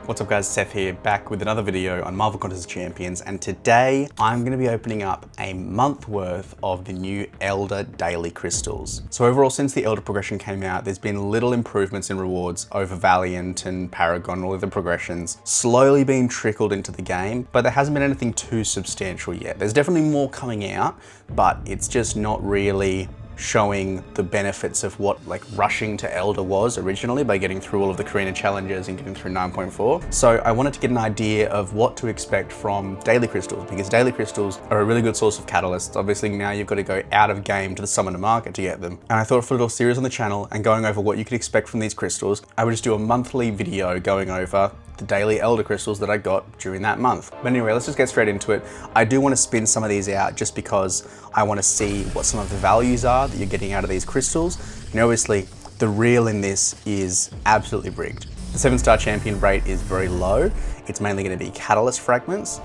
What's up guys, Seth here, back with another video on Marvel Contest of Champions, and today I'm going to be opening up a month worth of the new Elder Daily Crystals. So overall, since the Elder progression came out, there's been little improvements in rewards over Valiant and Paragon, all of the progressions, slowly being trickled into the game, but there hasn't been anything too substantial yet. There's definitely more coming out, but it's just not really showing the benefits of what like rushing to Elder was originally by getting through all of the Karina challenges and getting through 9.4. So I wanted to get an idea of what to expect from Daily Crystals, because Daily Crystals are a really good source of catalysts. Obviously now you've got to go out of game to the Summoner Market to get them. And I thought for a little series on the channel and going over what you could expect from these crystals, I would just do a monthly video going over the daily Elder Crystals that I got during that month. But anyway, let's just get straight into it. I do want to spin some of these out just because I want to see what some of the values are that you're getting out of these crystals. And obviously, the real in this is absolutely rigged. The 7-star champion rate is very low. It's mainly going to be catalyst fragments.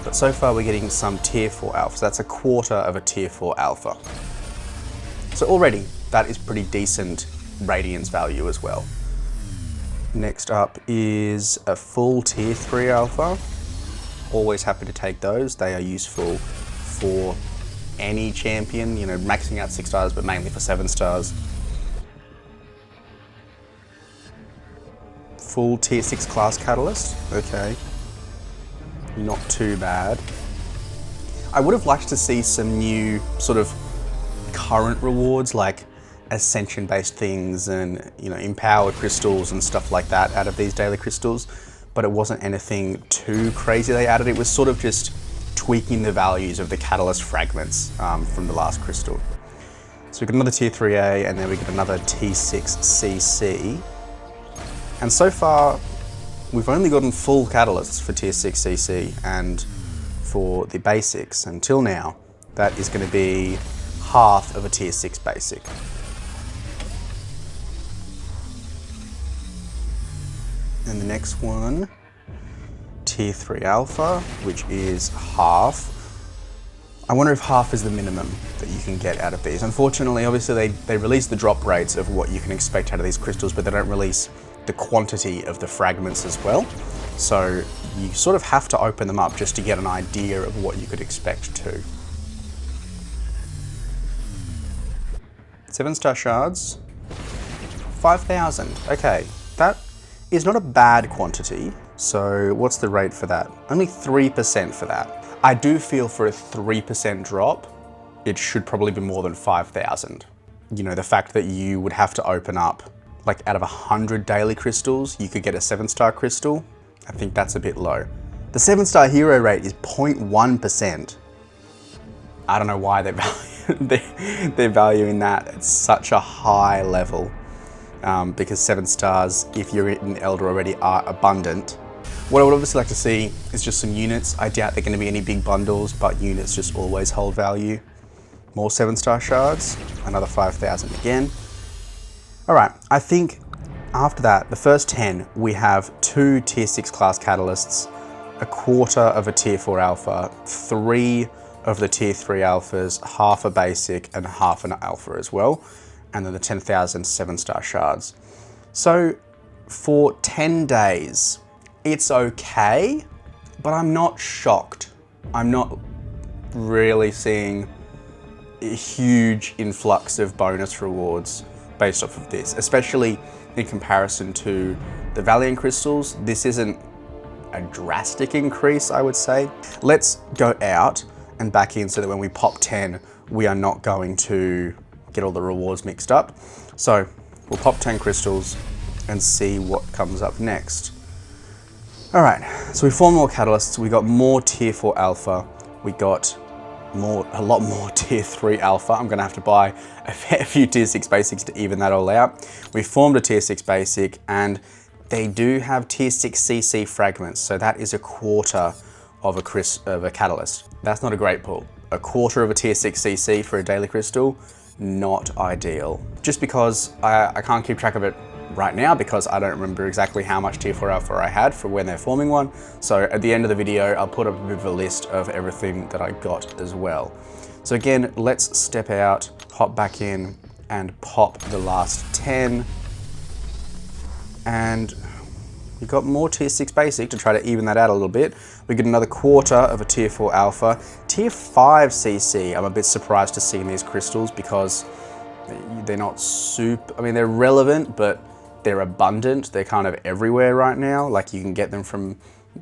But so far we're getting some tier 4 alpha. So that's a quarter of a tier 4 alpha. So already that is pretty decent radiance value as well. Next up is a full tier 3 alpha. Always happy to take those. They are useful for any champion, you know, maxing out 6 stars, but mainly for 7 stars. Full tier 6 class catalyst. Okay. Not too bad. I would have liked to see some new sort of current rewards like ascension based things and, you know, empowered crystals and stuff like that out of these daily crystals, but it wasn't anything too crazy they added. It was sort of just tweaking the values of the catalyst fragments from the last crystal. So we've got another tier 3A and then we get another T6CC, and so far we've only gotten full catalysts for tier 6CC and for the basics until now. That is going to be half of a tier 6 basic. And the next one, tier 3 alpha, which is half. I wonder if half is the minimum that you can get out of these. Unfortunately, obviously they release the drop rates of what you can expect out of these crystals, but they don't release the quantity of the fragments as well. So you sort of have to open them up just to get an idea of what you could expect too. 7-star shards, 5,000. Okay, that is not a bad quantity. So what's the rate for that? Only 3% for that. I do feel for a 3% drop, it should probably be more than 5,000. You know, the fact that you would have to open up, like out of 100 daily crystals, you could get a 7-star crystal. I think that's a bit low. The 7-star hero rate is 0.1%. I don't know why they're valuing that at such a high level. Because 7 stars, if you're in Elder already, are abundant. What I would obviously like to see is just some units. I doubt there are going to be any big bundles, but units just always hold value. More 7-star shards, another 5,000 again. All right, I think after that, the first 10, we have 2 tier 6 class catalysts, a quarter of a tier 4 alpha, 3 of the tier 3 alphas, half a basic and half an alpha as well, and then the 10,000 7-star shards. So for 10 days, it's okay, but I'm not shocked. I'm not really seeing a huge influx of bonus rewards based off of this, especially in comparison to the Valiant crystals. This isn't a drastic increase, I would say. Let's go out and back in so that when we pop 10, we are not going to get all the rewards mixed up. So we'll pop 10 crystals and see what comes up next. All right, so we formed more catalysts. We got more tier 4 alpha. We got a lot more tier 3 alpha. I'm gonna have to buy a few tier 6 basics to even that all out. We formed a tier 6 basic and they do have tier 6 CC fragments. So that is a quarter of a catalyst. That's not a great pull. A quarter of a tier 6 CC for a daily crystal, not ideal. Just because I can't keep track of it right now because I don't remember exactly how much tier 4 alpha I had for when they're forming one. So at the end of the video, I'll put up a bit of a list of everything that I got as well. So again, let's step out, hop back in and pop the last 10. And We got more tier 6 basic to try to even that out a little bit. We get another quarter of a tier 4 alpha. Tier 5 CC, I'm a bit surprised to see in these crystals because they're not super, I mean, they're relevant, but they're abundant. They're kind of everywhere right now. Like you can get them from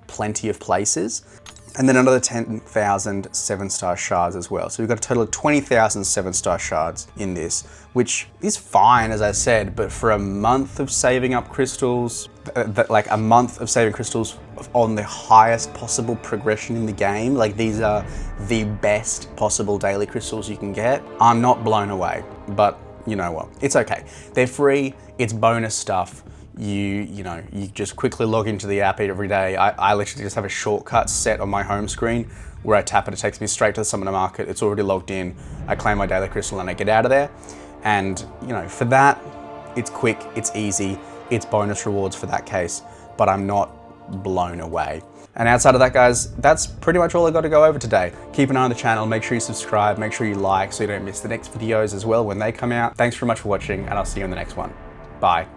plenty of places. And then another 10,000 7-star shards as well. So we've got a total of 20,000 7-star shards in this, which is fine, as I said, but for a month of saving up crystals, like a month of saving crystals on the highest possible progression in the game, like these are the best possible daily crystals you can get, I'm not blown away, but you know what, it's okay. They're free, it's bonus stuff. You just quickly log into the app every day. I literally just have a shortcut set on my home screen where I tap it, it takes me straight to the Summoner Market. It's already logged in. I claim my daily crystal and I get out of there. And for that, it's quick, it's easy, it's bonus rewards for that case, but I'm not blown away. And outside of that, guys, that's pretty much all I got to go over today. Keep an eye on the channel, make sure you subscribe, make sure you like so you don't miss the next videos as well when they come out. Thanks very much for watching, and I'll see you in the next one. Bye.